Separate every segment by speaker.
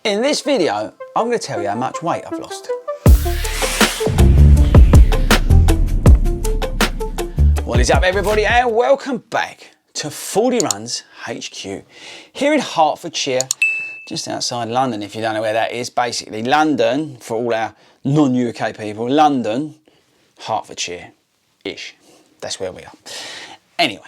Speaker 1: In this video, I'm going to tell you how much weight I've lost. What is up everybody and welcome back to 40 Runs HQ here in Hertfordshire, just outside London if you don't know where that is. Basically London, for all our non-UK people, London, Hertfordshire-ish. That's where we are. Anyway,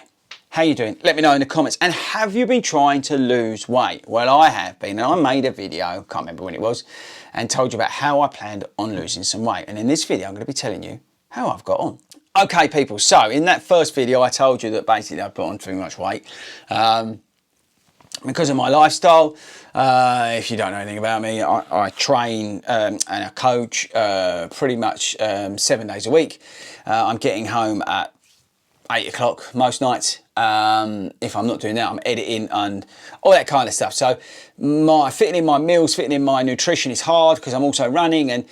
Speaker 1: how you doing? Let me know in the comments. And have you been trying to lose weight? Well, I have been, and I made a video, can't remember when it was, and told you about how I planned on losing some weight. And in this video, I'm going to be telling you how I've got on. Okay, people, so in that first video, I told you that basically I put on too much weight because of my lifestyle. If you don't know anything about me, I train and I coach pretty much 7 days a week. I'm getting home at 8 o'clock most nights. If I'm not doing that, I'm editing and all that kind of stuff. So fitting in my meals, fitting in my nutrition is hard because I'm also running and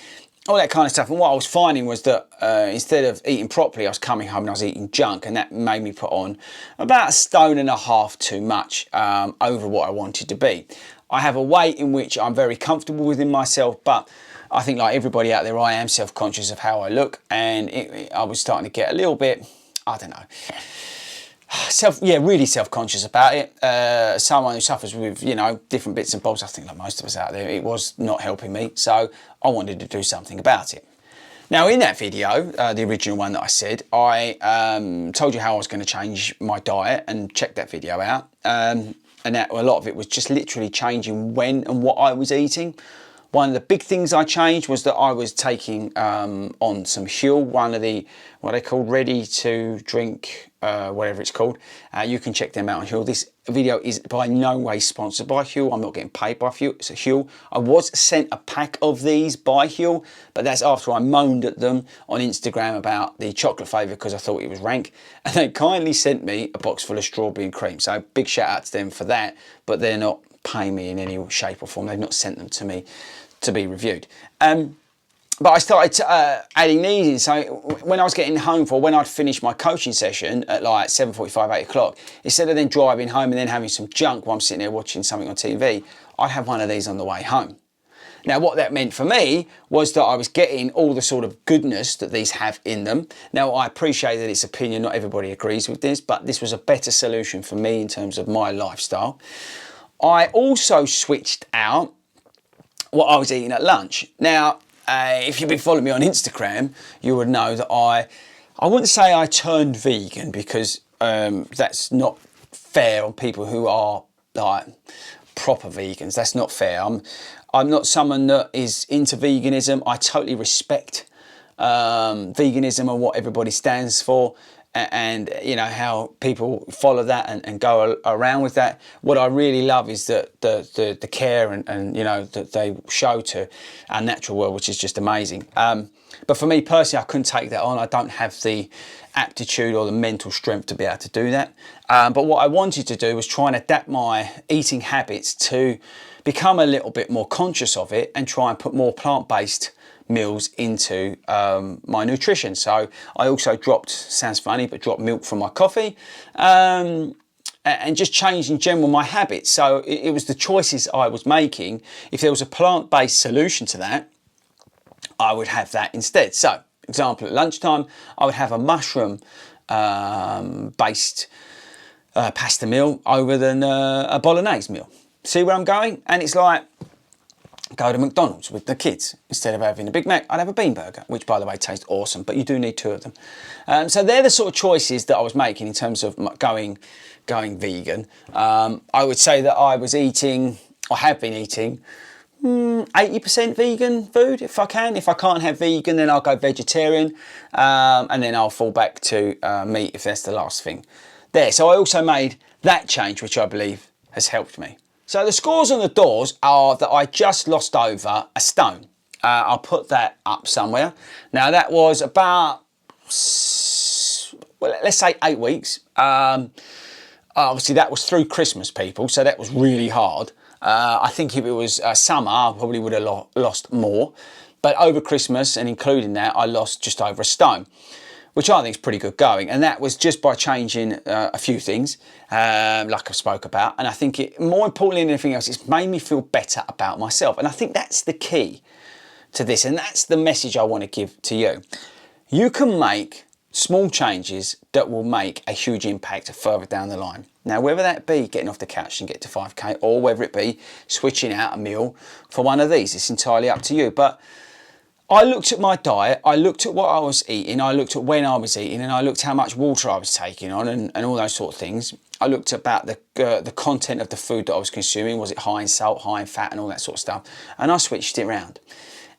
Speaker 1: all that kind of stuff. And what I was finding was that instead of eating properly, I was coming home and I was eating junk, and that made me put on about 1.5 stone too much over what I wanted to be. I have a weight in which I'm very comfortable within myself, but I think like everybody out there, I am self-conscious of how I look, and I was starting to get a little bit, I don't know, really self-conscious about it. Someone who suffers with, you know, different bits and bobs, I think like most of us out there, it was not helping me, so I wanted to do something about it. Now in that video, the original one that I said, I told you how I was going to change my diet, and check that video out. And that, a lot of it was just literally changing when and what I was eating. One of the big things I changed was that I was taking on some Huel, one of the, what they call ready to drink, whatever it's called. You can check them out on Huel. This video is by no way sponsored by Huel. I'm not getting paid by Huel. It's a Huel. I was sent a pack of these by Huel, but that's after I moaned at them on Instagram about the chocolate flavour because I thought it was rank. And they kindly sent me a box full of strawberry and cream. So big shout out to them for that, but they're not paying me in any shape or form. They've not sent them to me to be reviewed. But I started adding these in. So when I was getting home when I'd finished my coaching session at like 7:45, 8 o'clock, instead of then driving home and then having some junk while I'm sitting there watching something on TV, I'd have one of these on the way home. Now what that meant for me was that I was getting all the sort of goodness that these have in them. Now I appreciate that it's opinion, not everybody agrees with this, but this was a better solution for me in terms of my lifestyle. I also switched out what I was eating at lunch. Now, if you've been following me on Instagram, you would know that I wouldn't say I turned vegan because that's not fair on people who are like proper vegans. That's not fair. I'm not someone that is into veganism. I totally respect veganism and what everybody stands for, and you know how people follow that and go around with that. What I really love is the care and you know that they show to our natural world, which is just amazing. But for me personally, I couldn't take that on. I don't have the aptitude or the mental strength to be able to do that. But what I wanted to do was try and adapt my eating habits to become a little bit more conscious of it and try and put more plant-based meals into my nutrition. So I also dropped, sounds funny, but dropped milk from my coffee and just changed in general my habits. So it was the choices I was making. If there was a plant-based solution to that, I would have that instead. So example, at lunchtime I would have a mushroom based pasta meal over than a bolognese meal. See where I'm going? And it's like, go to McDonald's with the kids. Instead of having a Big Mac, I'd have a bean burger, which by the way tastes awesome, but you do need 2 of them. So they're the sort of choices that I was making in terms of going vegan. I would say that I was eating, I have been eating 80% vegan food if I can. If I can't have vegan, then I'll go vegetarian, and then I'll fall back to meat if that's the last thing there. So I also made that change, which I believe has helped me. So the scores on the doors are that I just lost over 1 stone. I'll put that up somewhere. Now that was about, well, let's say 8 weeks. Obviously that was through Christmas, people, so that was really hard. I think if it was summer, I probably would have lost more. But over Christmas and including that, I lost just over 1 stone. which I think is pretty good going. And that was just by changing a few things, like I spoke about. And I think it, more importantly than anything else, it's made me feel better about myself. And I think that's the key to this. And that's the message I want to give to you. You can make small changes that will make a huge impact further down the line. Now, whether that be getting off the couch and get to 5K, or whether it be switching out a meal for one of these, it's entirely up to you. But I looked at my diet, I looked at what I was eating, I looked at when I was eating, and I looked how much water I was taking on and all those sort of things. I looked about the content of the food that I was consuming. Was it high in salt, high in fat, and all that sort of stuff? And I switched it around.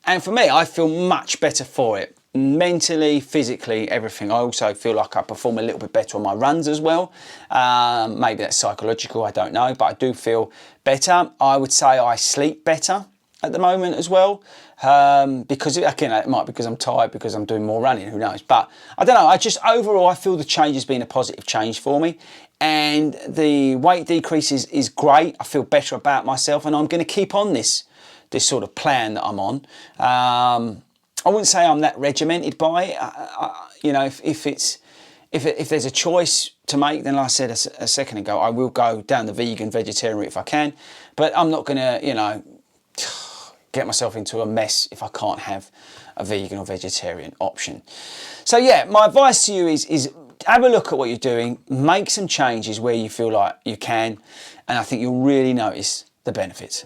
Speaker 1: And for me, I feel much better for it. Mentally, physically, everything. I also feel like I perform a little bit better on my runs as well. Maybe that's psychological, I don't know, but I do feel better. I would say I sleep better at the moment as well, because again, it might be because I'm tired, because I'm doing more running, who knows. But I don't know, I just overall, I feel the change has been a positive change for me, and the weight decrease is great. I feel better about myself, and I'm going to keep on this sort of plan that I'm on. I wouldn't say I'm that regimented by it. You know, if there's a choice to make, then like I said a second ago, I will go down the vegan, vegetarian route if I can. But I'm not going to, you know, get myself into a mess if I can't have a vegan or vegetarian option. So yeah, my advice to you is have a look at what you're doing, make some changes where you feel like you can, and I think you'll really notice the benefits.